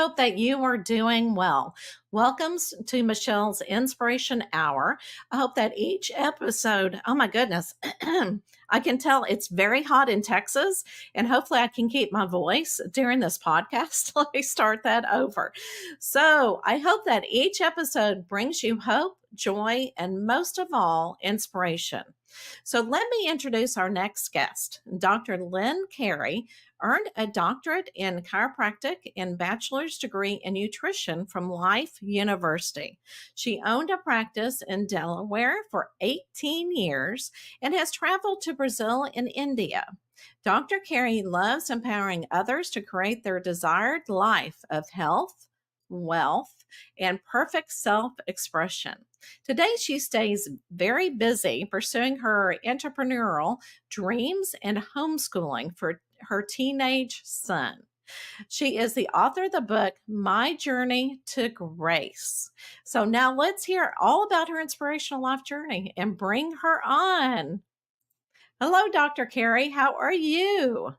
hope that you are doing well. Welcome to Michelle's Inspiration Hour. I hope that each episode, oh my goodness, I can tell it's very hot in Texas, and hopefully I can keep my voice during this podcast. Let me start that over. So I hope that each episode brings you hope, joy, and most of all, inspiration. So let me introduce our next guest. Dr. Lynn Carey earned a doctorate in chiropractic and bachelor's degree in nutrition from Life University. She owned a practice in Delaware for 18 years and has traveled to Brazil and India. Dr. Carey loves empowering others to create their desired life of health, wealth, and perfect self expression. Today, she stays very busy pursuing her entrepreneurial dreams and homeschooling for her teenage son. She is the author of the book, My Journey to Grace. So now let's hear all about her inspirational life journey and bring her on. Hello, Dr. Carey. How are you?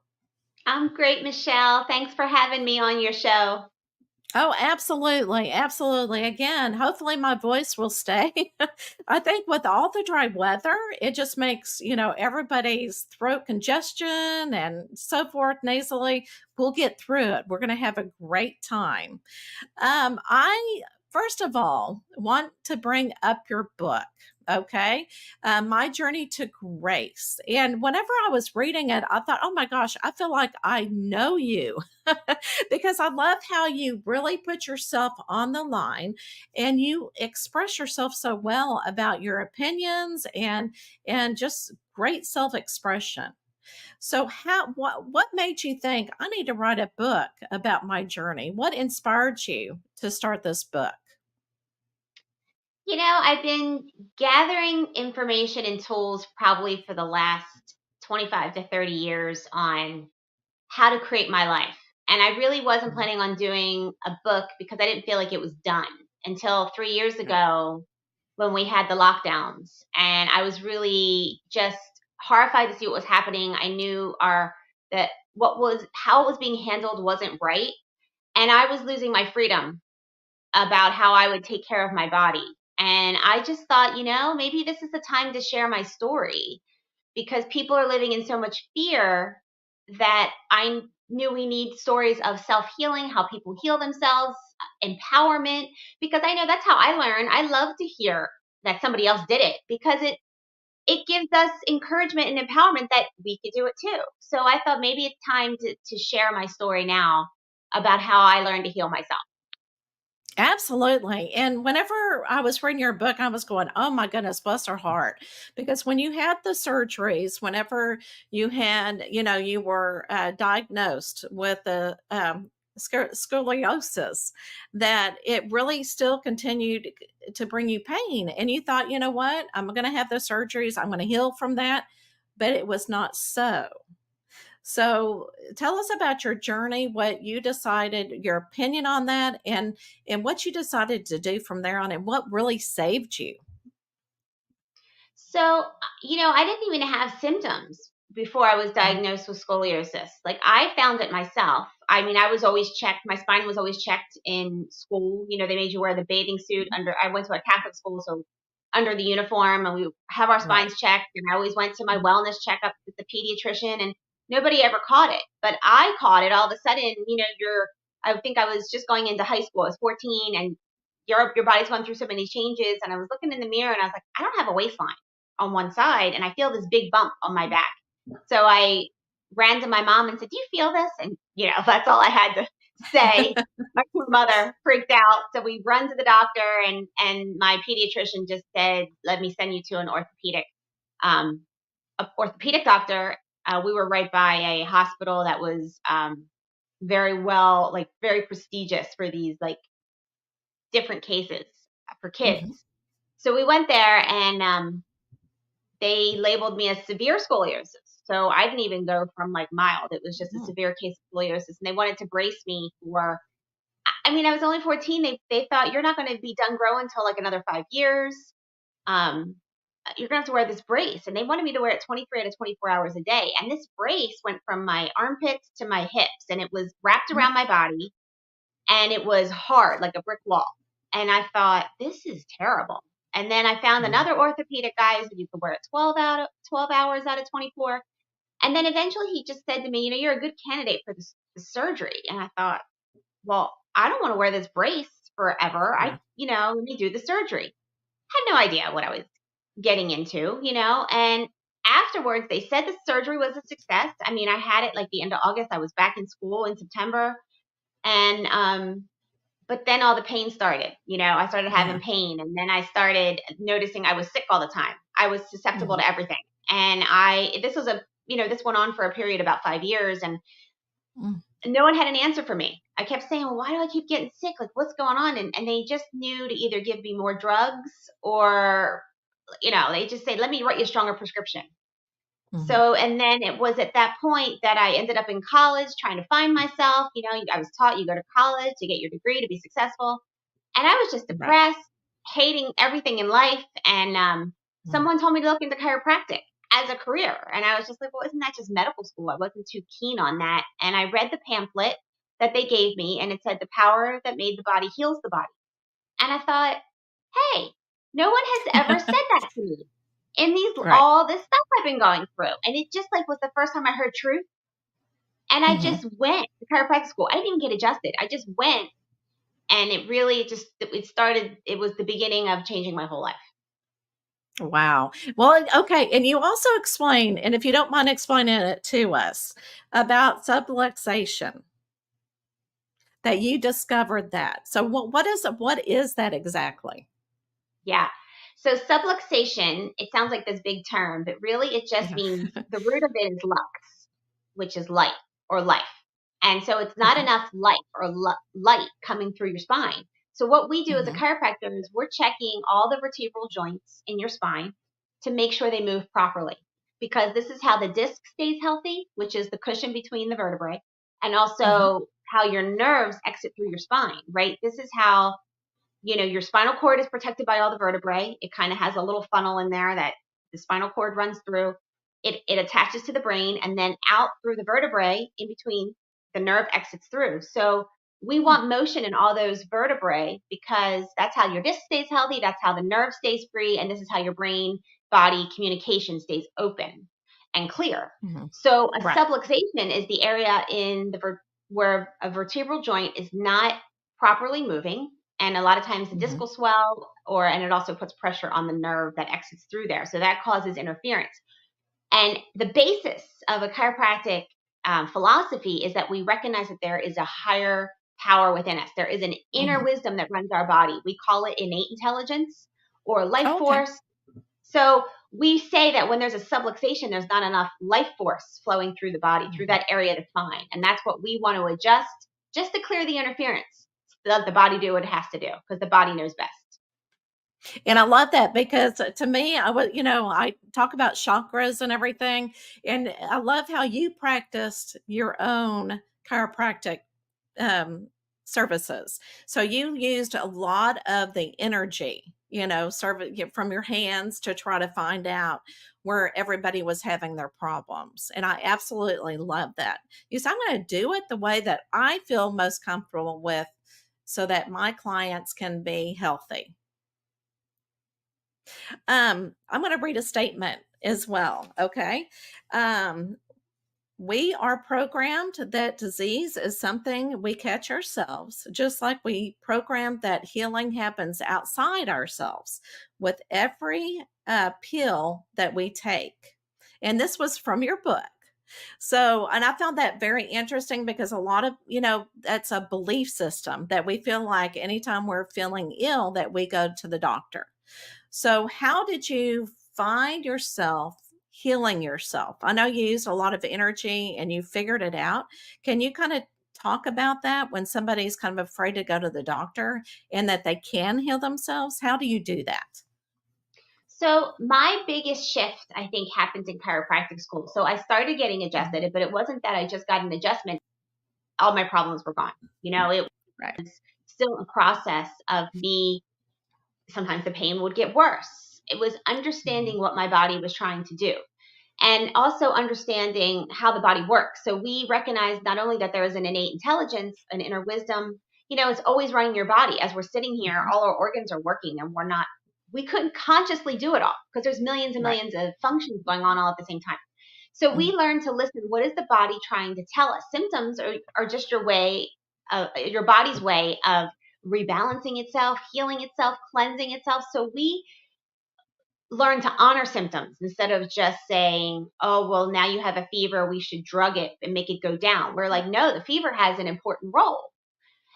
I'm great, Michelle. Thanks for having me on your show. Oh, absolutely. Absolutely. Again, hopefully my voice will stay. I think with all the dry weather, it just makes, everybody's throat congestion and so forth nasally. We'll get through it. We're going to have a great time. I, first of all, want to bring up your book. Okay. My Journey to Grace. And whenever I was reading it, I thought, oh my gosh, I feel like I know you because I love how you really put yourself on the line and you express yourself so well about your opinions and just great self-expression. So what made you think I need to write a book about my journey? What inspired you to start this book? I've been gathering information and tools probably for the last 25 to 30 years on how to create my life. And I really wasn't planning on doing a book because I didn't feel like it was done until 3 years ago when we had the lockdowns. And I was really just horrified to see what was happening. I knew that how it was being handled wasn't right. And I was losing my freedom about how I would take care of my body. And I just thought, maybe this is the time to share my story because people are living in so much fear that I knew we need stories of self-healing, how people heal themselves, empowerment, because I know that's how I learn. I love to hear that somebody else did it because it gives us encouragement and empowerment that we could do it too. So I thought maybe it's time to share my story now about how I learned to heal myself. Absolutely. And whenever I was reading your book, I was going, oh my goodness, bless her heart. Because when you had the surgeries, whenever you had, you were diagnosed with the scoliosis, that it really still continued to bring you pain. And you thought, you know what, I'm going to have the surgeries, I'm going to heal from that. But it was not so. So tell us about your journey, what you decided, your opinion on that, and what you decided to do from there on, and what really saved you. So, I didn't even have symptoms before I was diagnosed with scoliosis. Like I found it myself. I mean, I was always checked. My spine was always checked in school. They made you wear the bathing suit I went to a Catholic school, so under the uniform, and we have our Right. spines checked. And I always went to my wellness checkup with the pediatrician, and nobody ever caught it. But I caught it all of a sudden. I think I was just going into high school. I was 14, and your body's going through so many changes. And I was looking in the mirror, and I was like, I don't have a waistline on one side, and I feel this big bump on my back. So I ran to my mom and said, do you feel this? And, that's all I had to say. My poor mother freaked out. So we run to the doctor, and my pediatrician just said, let me send you to an orthopedic doctor. We were right by a hospital that was very well, like very prestigious for these like different cases for kids. Mm-hmm. So we went there, and they labeled me as severe scoliosis. So I didn't even go from like mild. It was just a severe case of scoliosis. And they wanted to brace me for, I mean, I was only 14. They thought you're not going to be done growing until like another 5 years. You're going to have to wear this brace. And they wanted me to wear it 23 out of 24 hours a day. And this brace went from my armpits to my hips, and it was wrapped around my body. and it was hard, like a brick wall. And I thought, this is terrible. And then I found Mhm. another orthopedic guy who you could wear it 12 hours out of 24. And then eventually he just said to me, you're a good candidate for the surgery. And I thought, well, I don't want to wear this brace forever. Yeah. Let me do the surgery. Had no idea what I was getting into, and afterwards they said the surgery was a success. I mean, I had it like the end of August. I was back in school in September. And, but then all the pain started, I started having Yeah. pain, and then I started noticing I was sick all the time. I was susceptible Mhm. to everything. And this went on for a period about 5 years, and Mm. no one had an answer for me. I kept saying, well, why do I keep getting sick? Like, what's going on? And they just knew to either give me more drugs or, they just say, let me write you a stronger prescription. Mhm. So, and then it was at that point that I ended up in college trying to find myself. I was taught you go to college to get your degree to be successful. And I was just Right. depressed, hating everything in life. And Mhm. someone told me to look into chiropractic as a career. And I was just like, well, isn't that just medical school? I wasn't too keen on that. And I read the pamphlet that they gave me, and it said, the power that made the body heals the body. And I thought, hey, no one has ever said that to me in Right. all this stuff I've been going through. And it just like was the first time I heard truth. And I Mhm. just went to chiropractic school. I didn't even get adjusted. I just went, and it was the beginning of changing my whole life. Wow. Well, okay, and you also explain, and if you don't mind explaining it to us, about subluxation, that you discovered that. So what is that exactly? Yeah. So subluxation, it sounds like this big term, but really it just Yeah. means the root of it is lux, which is light or life. And so it's not Okay. enough light or light coming through your spine. So what we do as a Mhm. chiropractor is we're checking all the vertebral joints in your spine to make sure they move properly. Because this is how the disc stays healthy, which is the cushion between the vertebrae, and Mhm. also how your nerves exit through your spine, right? This is how your spinal cord is protected by all the vertebrae. It kind of has a little funnel in there that the spinal cord runs through. It attaches to the brain, and then out through the vertebrae in between, the nerve exits through. So we Mm. want motion in all those vertebrae because that's how your disc stays healthy. That's how the nerve stays free. And this is how your brain body communication stays open and clear. Mhm. So a Right. subluxation is the area in where a vertebral joint is not properly moving, and a lot of times the disc Mhm. will swell, and it also puts pressure on the nerve that exits through there. So that causes interference. And the basis of a chiropractic philosophy is that we recognize that there is a higher power within us. There is an inner Mhm. wisdom that runs our body. We call it innate intelligence or life Oh, okay. force. So we say that when there's a subluxation, there's not enough life force flowing through the body, through Mhm. that area of the spine. And that's what we want to adjust just to clear the interference. Let the body do what it has to do because the body knows best. And I love that because to me, I talk about chakras and everything, and I love how you practiced your own chiropractic um, services. So you used a lot of the energy, from your hands to try to find out where everybody was having their problems. And I absolutely love that. You said, I'm going to do it the way that I feel most comfortable with so that my clients can be healthy. I'm going to read a statement as well. Okay. Um, we are programmed that disease is something we catch ourselves, just like we programmed that healing happens outside ourselves with every pill that we take. And this was from your book. So, and I found that very interesting because a lot of, that's a belief system that we feel like anytime we're feeling ill, that we go to the doctor. So, how did you find yourself healing yourself? I know you used a lot of energy and you figured it out. Can you kind of talk about that when somebody's kind of afraid to go to the doctor and that they can heal themselves? How do you do that? So my biggest shift, I think, happens in chiropractic school. So I started getting Mhm. adjusted, but it wasn't that I just got an adjustment. All my problems were gone. It Right. was still a process of me. Sometimes the pain would get worse. It was Mhm. understanding what my body was trying to do and also understanding how the body works. So we recognize not only that there is an innate intelligence, an inner wisdom, it's always running your body. As we're sitting here, Mhm. all our organs are working, and we couldn't consciously do it all because there's millions and Right. millions of functions going on all at the same time. So we Mhm. learn to listen. What is the body trying to tell us? Symptoms are just your body's way of rebalancing itself, healing itself, cleansing itself. So we learn to honor symptoms instead of just saying, oh, well, now you have a fever, we should drug it and make it go down. We're like, no, the fever has an important role.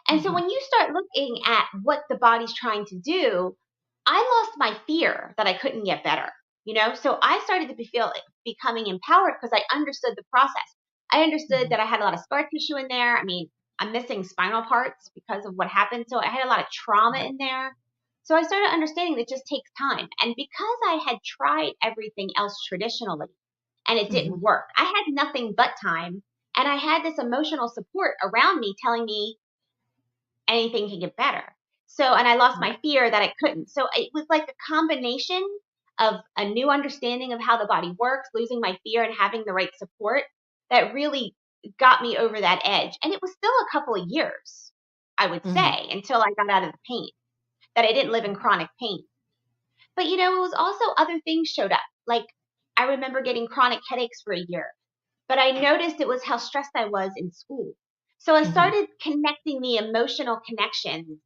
And so Mhm. when you start looking at what the body's trying to do, I lost my fear that I couldn't get better. So I started to feel becoming empowered because I understood the process. I understood Mhm. that I had a lot of scar tissue in there. I mean, I'm missing spinal parts because of what happened. So I had a lot of trauma Right. in there. So I started understanding that it just takes time. And because I had tried everything else traditionally and it didn't Mhm. work, I had nothing but time. And I had this emotional support around me telling me anything can get better. So, and I lost my Right. fear that I couldn't. So it was like a combination of a new understanding of how the body works, losing my fear and having the right support that really got me over that edge. And it was still a couple of years, I would Mhm. say, until I got out of the pain, that I didn't live in chronic pain. But it was also other things showed up. Like I remember getting chronic headaches for a year, but I noticed it was how stressed I was in school. So I Mhm. started connecting the emotional connections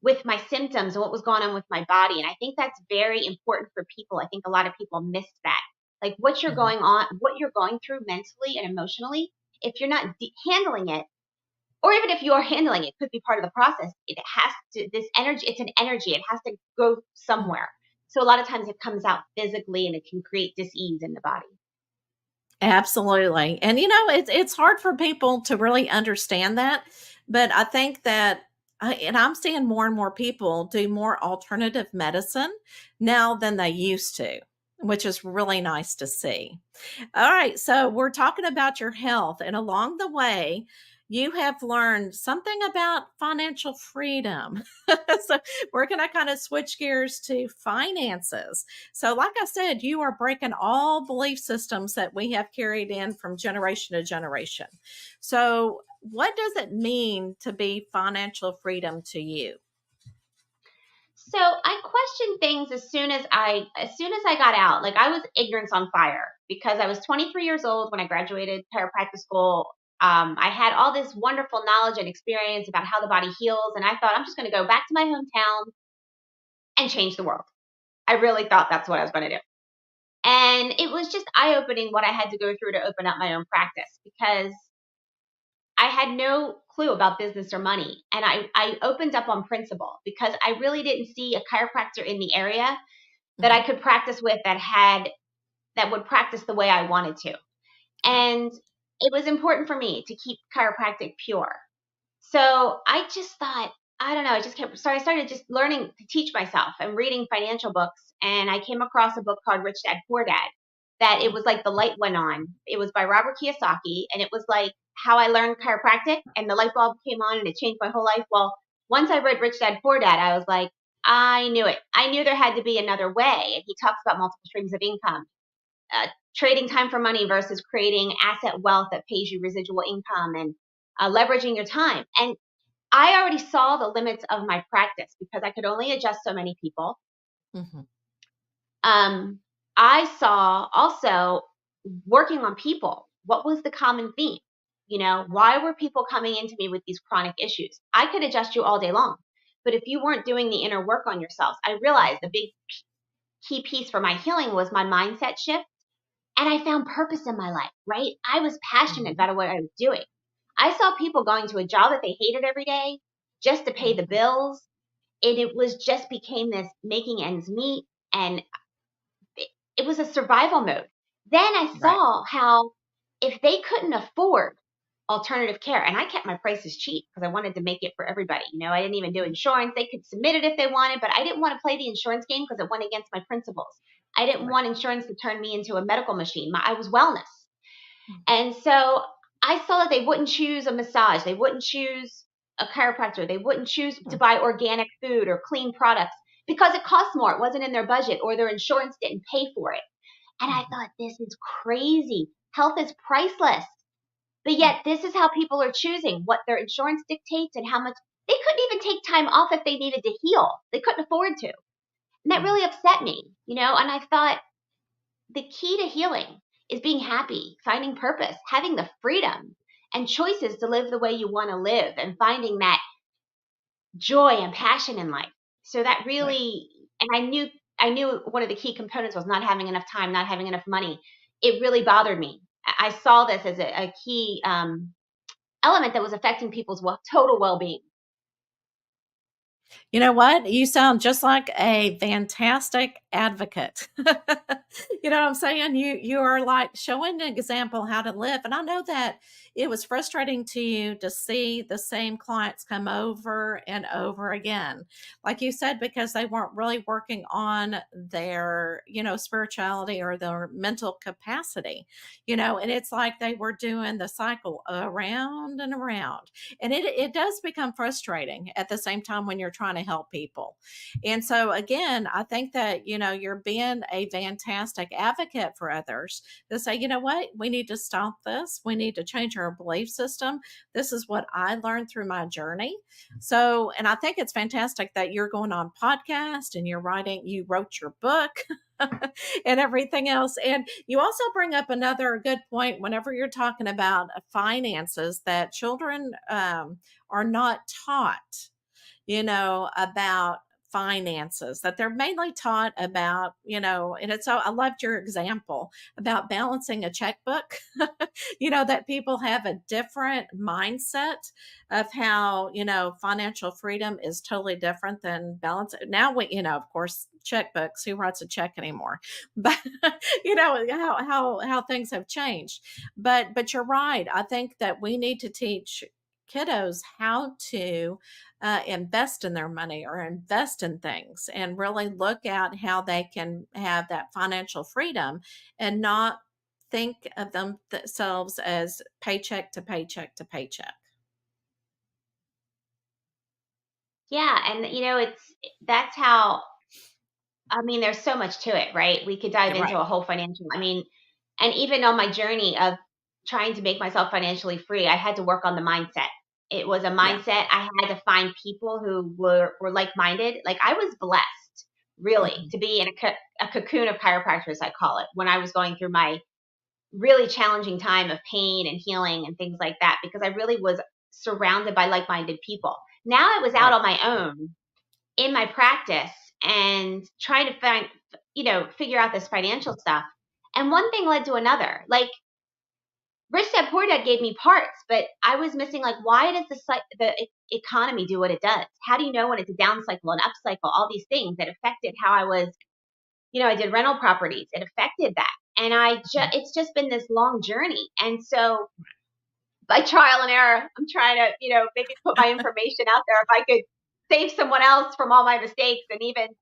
with my symptoms and what was going on with my body. And I think that's very important for people. I think a lot of people miss that. Like what you're Mhm. going on, what you're going through mentally and emotionally, if you're not handling it, or even if you are handling it, could be part of the process. It has to, this energy, it's an energy. It has to go Mhm. somewhere. So a lot of times it comes out physically and it can create dis-ease in the body. Absolutely. And it's hard for people to really understand that, but I think that and I'm seeing more and more people do more alternative medicine now than they used to, which is really nice to see. All right, so we're talking about your health, and along the way, you have learned something about financial freedom. So, we're going to kind of switch gears to finances. So, like I said, you are breaking all belief systems that we have carried in from generation to generation. So, what does it mean to be financial freedom to you? So I questioned things as soon as I got out. Like I was ignorance on fire because I was 23 years old when I graduated chiropractic school. I had all this wonderful knowledge and experience about how the body heals, and I thought I'm just going to go back to my hometown and change the world. I really thought that's what I was going to do, and it was just eye opening what I had to go through to open up my own practice because I had no clue about business or money. And I opened up on principle because I really didn't see a chiropractor in the area that I Mhm. could practice with that would practice the way I wanted to. Oh. And it was important for me to keep chiropractic pure. So I just thought, I don't know, I started just learning to teach myself and reading financial books. And I came across a book called Rich Dad Poor Dad that it Mm. was like the light went on. It was by Robert Kiyosaki. And it was like how I learned chiropractic and the light bulb came on and it changed my whole life. Well, once I read Rich Dad Poor Dad, I was like, I knew it. I knew there had to be another way. And he talks about multiple streams of income, trading time for money versus creating asset wealth that pays you residual income and leveraging your time. And I already saw the limits of my practice because I could only adjust so many people. Mhm. Um, I saw also working on people. What was the common theme? Why were people coming into me with these chronic issues? I could adjust you all day long, but if you weren't doing the inner work on yourselves, I realized the Mhm. big key piece for my healing was my mindset shift. And I found purpose in my life, right? I was passionate Mhm. about what I was doing. I saw people going to a job that they hated every day just to pay the Mhm. bills. And it was just became this making ends meet. And it was a survival mode. Then I Right. saw how if they couldn't afford alternative care, and I kept my prices cheap because I wanted to make it for everybody. I didn't even do insurance. They could submit it if they wanted, but I didn't want to play the insurance game because it went against my principles. I didn't Right. want insurance to turn me into a medical machine. I was wellness. Mhm. And so I saw that they wouldn't choose a massage, they wouldn't choose a chiropractor, they wouldn't choose to Mhm. buy organic food or clean products because it cost more. It wasn't in their budget or their insurance didn't pay for it. And I Mhm. thought, this is crazy. Health is priceless. But Mhm. yet, this is how people are choosing what their insurance dictates and how much. they couldn't even take time off if they needed to heal. They couldn't afford to. And that really upset me, and I thought the key to healing is being happy, finding purpose, having the freedom and choices to live the way you want to live, and finding that joy and passion in life. So that Right. really, and I knew one of the key components was not having enough time, not having enough money. It really bothered me. I saw this as a key element that was affecting people's total well-being. You know what? You sound just like a fantastic advocate. You know what I'm saying? You are like showing an example how to live. And I know that it was frustrating to you to see the same clients come over and over again. Like you said, because they weren't really working on their, spirituality or their mental capacity, and it's like they were doing the cycle around and around, and it does become frustrating at the same time when you're trying to help people. And so again, I think that you're being a fantastic advocate for others to say, you know what, we need to stop this, we need to change our belief system. This is what I learned through my journey. So, and I think it's fantastic that you're going on podcast and you wrote your book and everything else. And you also bring up another good point whenever you're talking about finances, that children are not taught, about finances, that they're mainly taught about, and it's so I loved your example about balancing a checkbook, that people have a different mindset of how, financial freedom is totally different than balance. Now we, of course, checkbooks, who writes a check anymore? But how things have changed. But you're right. I think that we need to teach kiddos how to invest in their money or invest in things, and really look at how they can have that financial freedom and not think of themselves as paycheck to paycheck to paycheck. Yeah, and that's how, I mean, there's so much to it, right? We could dive You're into right. a whole financial, I mean, and even on my journey of trying to make myself financially free, I had to work on the mindset. It was a Yeah. mindset. I had to find people who were like-minded. Like, I was blessed, really, Mhm. to be in a cocoon of chiropractors, I call it, when I was going through my really challenging time of pain and healing and things like that, because I really was surrounded by like-minded people. Now I was out Right. on my own in my practice and trying to figure out this financial stuff. And one thing led to another. Like, Rich Dad Poor Dad gave me parts, but I was missing, like, why does the economy do what it does? How do you know when it's a down cycle, an up cycle, all these things that affected how I was, I did rental properties. It affected that. And Mhm. it's just been this long journey. And so by trial and error, I'm trying to, maybe put my information out there. If I could save someone else from all my mistakes, and even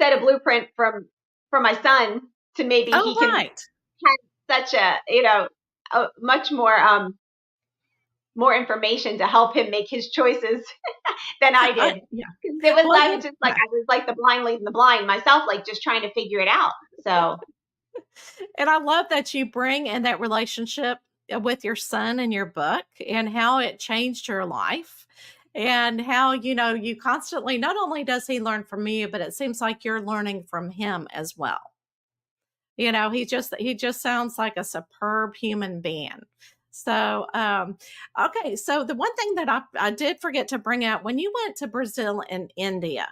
set a blueprint for my son, to maybe Oh, he can right. have such a much more information to help him make his choices than I did. Yeah. 'Cause Well, I was just like, yeah. I was like the blind leading the blind myself, like, just trying to figure it out. So And I love that you bring in that relationship with your son in your book, and how it changed your life, and how, you constantly, not only does he learn from you, but it seems like you're learning from him as well. He just sounds like a superb human being. So, okay. So the one thing that I did forget to bring out, when you went to Brazil and India,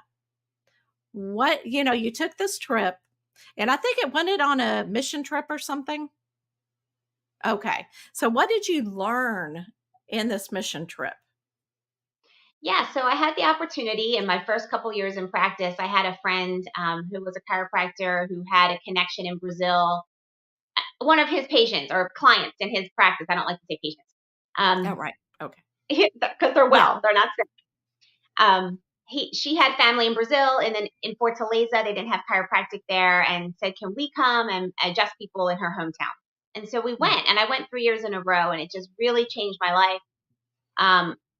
you took this trip, and I think it went it on a mission trip or something. Okay. So what did you learn in this mission trip? yeah, so I had the opportunity in my first couple years in practice. I had a friend who was a chiropractor who had a connection in Brazil. One of his patients or clients in his practice, I don't like to say patients, Oh, right. Okay. because they're Yeah. well, they're not sick. She had family in Brazil, and then in Fortaleza, they didn't have chiropractic there, and said, "Can we come and adjust people in her hometown?" And so we Mm. went, and I went 3 years in a row, and it just really changed my life.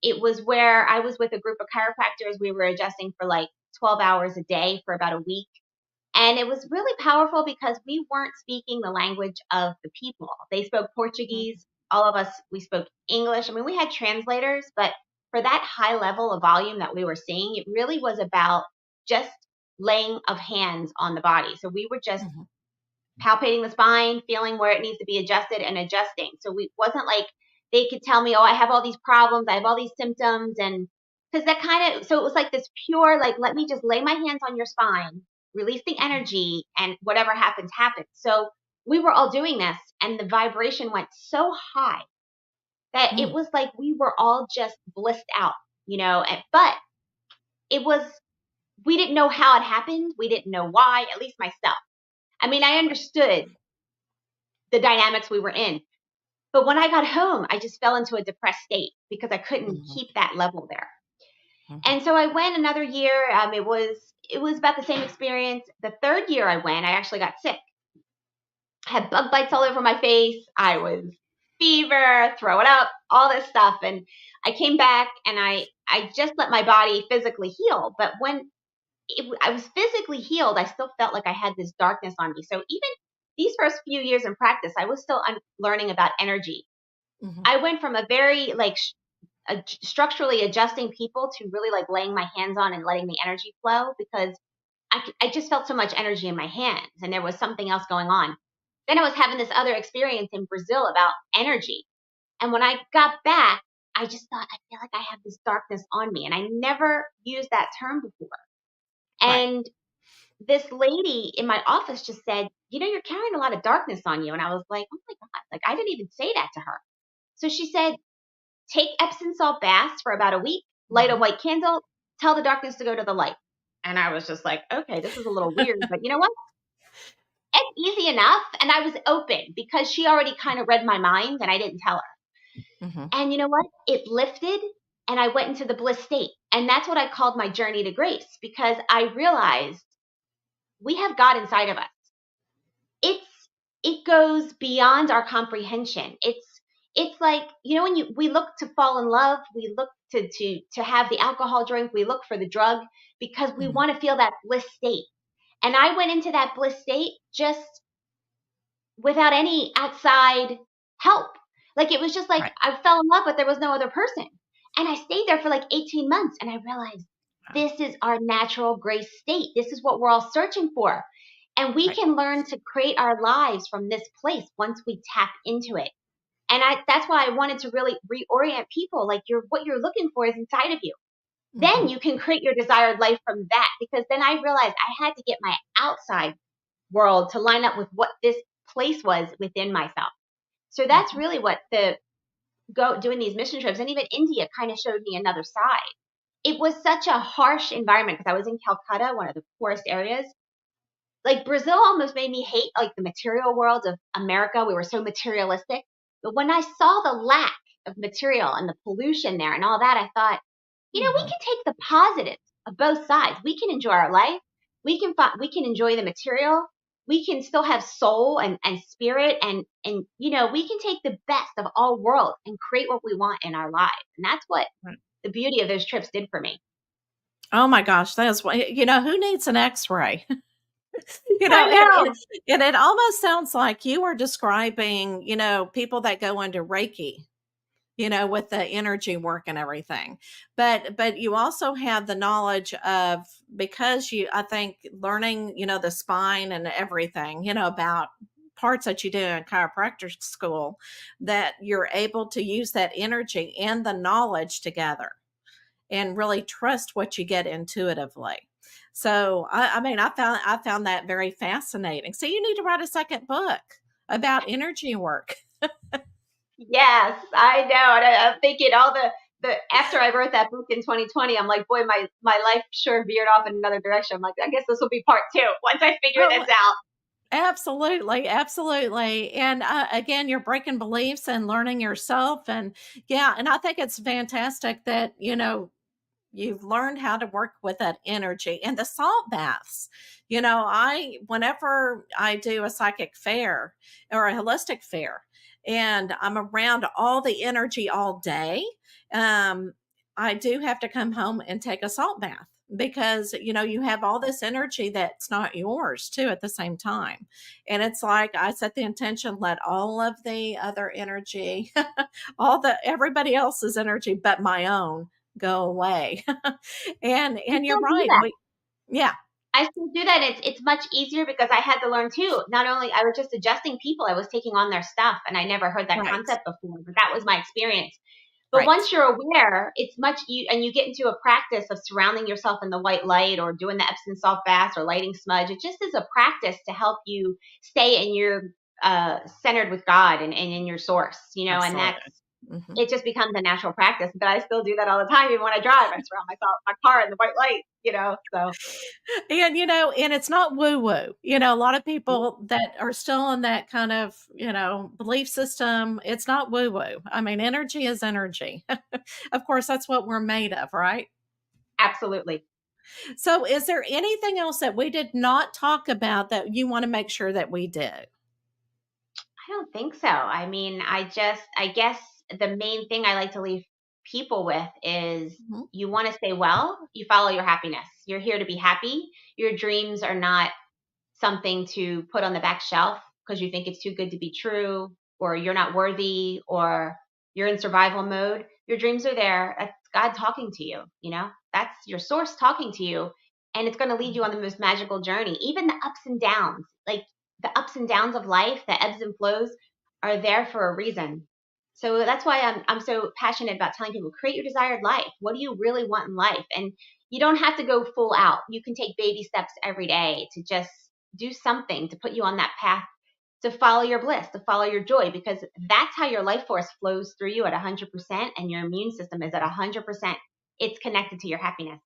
It was where I was with a group of chiropractors. We were adjusting for like 12 hours a day for about a week. And it was really powerful because we weren't speaking the language of the people. They spoke Mm. Portuguese. All of us, we spoke English. I mean, we had translators, but for that high level of volume that we were seeing, it really was about just laying of hands on the body. So we were just Mhm. palpating the spine, feeling where it needs to be adjusted and adjusting. So we wasn't like they could tell me, oh, I have all these problems, I have all these symptoms, and because that kind of, so it was like this pure, like, let me just lay my hands on your spine, release the energy, and whatever happens, happens. So we were all doing this, and the vibration went so high that it Mm. was like we were all just blissed out, but it was, we didn't know how it happened. We didn't know why, at least myself. I mean, I understood the dynamics we were in. But when I got home, I just fell into a depressed state because I couldn't Mhm. keep that level there. Mhm. And so I went another year. It was about the same experience. The third year I went, I actually got sick. I had bug bites all over my face. I was fever, throwing up, all this stuff. And I came back and I just let my body physically heal. But when I was physically healed, I still felt like I had this darkness on me. So even these first few years in practice, I was still learning about energy. Mhm. I went from a very like structurally adjusting people to really like laying my hands on and letting the energy flow because I just felt so much energy in my hands and there was something else going on. Then I was having this other experience in Brazil about energy. And when I got back, I just thought, I feel like I have this darkness on me. And I never used that term before. Right. And this lady in my office just said, you're carrying a lot of darkness on you. And I was like, oh my God, like I didn't even say that to her. So she said, take Epsom salt baths for about a week, light a Mhm. white candle, tell the darkness to go to the light. And I was just like, okay, this is a little weird, but you know what? It's easy enough. And I was open because she already kind of read my mind and I didn't tell her. Mhm. And you know what? It lifted and I went into the bliss state. And that's what I called my journey to grace because I realized we have God inside of us. It's it goes beyond our comprehension. It's like, when we look to fall in love, we look to have the alcohol drink, we look for the drug because we Mhm. want to feel that bliss state. And I went into that bliss state just without any outside help. Like it was just like Right. I fell in love, but there was no other person. And I stayed there for like 18 months and I realized Wow. this is our natural grace state. This is what we're all searching for. And we Right. can learn to create our lives from this place once we tap into it. And that's why I wanted to really reorient people. Like what you're looking for is inside of you. Then Mhm. you can create your desired life from that. Because then I realized I had to get my outside world to line up with what this place was within myself. So that's Mhm. really what the go doing these mission trips and even India kind of showed me another side. It was such a harsh environment because I was in Calcutta, one of the poorest areas. Like Brazil almost made me hate like the material world of America. We were so materialistic. But when I saw the lack of material and the pollution there and all that, I thought, we Mhm. can take the positives of both sides. We can enjoy our life. We can enjoy the material. We can still have soul and spirit and we can take the best of all worlds and create what we want in our lives. And that's what Right. the beauty of those trips did for me. Oh my gosh, that is why who needs an X-ray? You I know, it know. it and it almost sounds like you were describing, people that go into Reiki, with the energy work and everything. But you also have the knowledge of because I think learning, the spine and everything, about parts that you do in chiropractic school, that you're able to use that energy and the knowledge together and really trust what you get intuitively. So I mean, I found that very fascinating. So you need to write a second book about energy work. Yes, I know. And I'm thinking all the after I wrote that book in 2020, I'm like, boy, my life sure veered off in another direction. I'm like, I guess this will be part two once I figure Oh, this out. absolutely, absolutely. And again, you're breaking beliefs and learning yourself. And yeah, and I think it's fantastic that, you've learned how to work with that energy and the salt baths. Whenever I do a psychic fair or a holistic fair and I'm around all the energy all day, um, I do have to come home and take a salt bath because you have all this energy that's not yours too at the same time. And it's like I set the intention, let all of the other energy all the everybody else's energy but my own go away. I And you're still do right. that. Yeah, I still do that. It's much easier because I had to learn too. Not only I was just adjusting people, I was taking on their stuff, and I never heard that right, concept before. But that was my experience. But right. once you're aware, it's much you and you get into a practice of surrounding yourself in the white light or doing the Epsom salt baths or lighting smudge. It just is a practice to help you stay in your centered with God and in your source, and that's Absolutely. Hmm. it just becomes a natural practice. But I still do that all the time. Even when I drive, I surround myself, my car in the white light. So And and it's not woo woo. A lot of people that are still in that kind of, belief system, it's not woo woo. I mean, energy is energy. Of course, that's what we're made of, right? absolutely. So, is there anything else that we did not talk about that you want to make sure that we did? I don't think so. I mean, I guess the main thing I like to leave people with is Mhm. you want to stay well, you follow your happiness. You're here to be happy. Your dreams are not something to put on the back shelf because you think it's too good to be true, or you're not worthy, or you're in survival mode. Your dreams are there. That's God talking to you. That's your source talking to you. And it's going to lead you on the most magical journey. Even the ups and downs, like the ups and downs of life, the ebbs and flows are there for a reason. So that's why I'm so passionate about telling people create your desired life. What do you really want in life? And you don't have to go full out. You can take baby steps every day to just do something to put you on that path to follow your bliss, to follow your joy, because that's how your life force flows through you at 100% and your immune system is at 100%. It's connected to your happiness.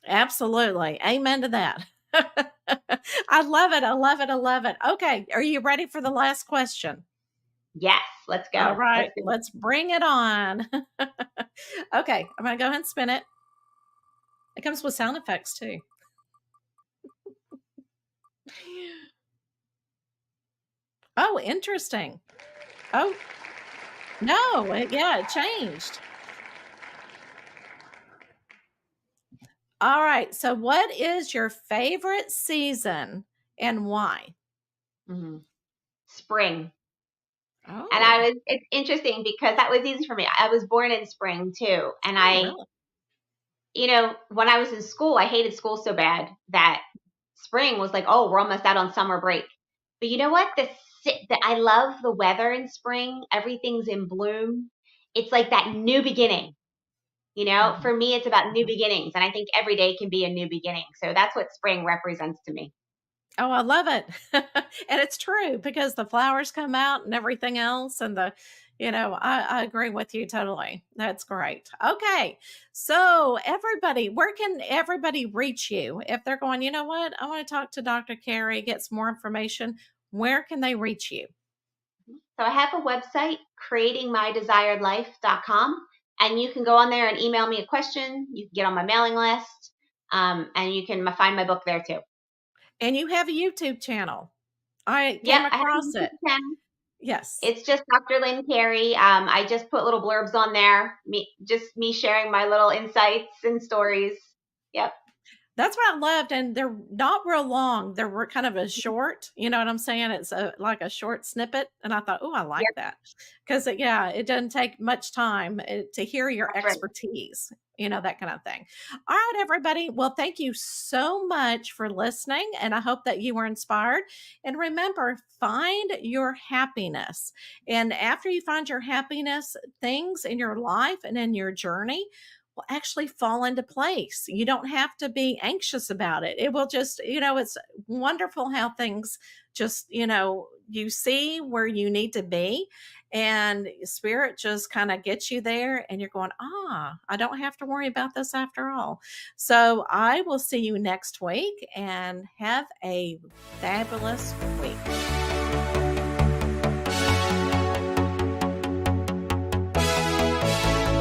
Absolutely. Amen to that. I love it. I love it. I love it. Okay. Are you ready for the last question? Yes, let's All go. right. Let's do it. Let's bring it on. Okay. I'm going to go ahead and spin it. It comes with sound effects too. Oh, interesting. Oh, no. Yeah, it changed. All right. So, what is your favorite season and why? Mhm. Spring. And Oh, it's interesting because that was easy for me. I was born in spring too. And oh, really? when I was in school, I hated school so bad that spring was like, oh, we're almost out on summer break. But you know what? I love the weather in spring. Everything's in bloom. It's like that new beginning. Mhm. For me, it's about new beginnings, and I think every day can be a new beginning. So that's what spring represents to me. Oh, I love it. And it's true because the flowers come out and everything else. And I agree with you totally. That's great. Okay. So, everybody, where can everybody reach you if they're going, you know what? I want to talk to Dr. Carey, get some more information. Where can they reach you? So I have a website, creatingmydesiredlife.com, and you can go on there and email me a question. You can get on my mailing list, and you can find my book there too. And you have a YouTube channel. I Yep, came I have a across it. YouTube channel. Yes. It's just Dr. Lynn Carey. I just put little blurbs on there, just me sharing my little insights and stories. Yep. That's what I loved, and they're not real long. They're kind of a short, you know what I'm saying? It's like a short snippet, and I thought, "Oh, I like Yep. that," because yeah, it doesn't take much time to hear your That's right. expertise, that kind of thing. All right, everybody. Well, thank you so much for listening, and I hope that you were inspired. And remember, find your happiness. And after you find your happiness, things in your life and in your journey will actually fall into place. You don't have to be anxious about it. It will just, it's wonderful how things just, you see where you need to be and spirit just kind of gets you there and you're going, I don't have to worry about this after all. So I will see you next week and have a fabulous week.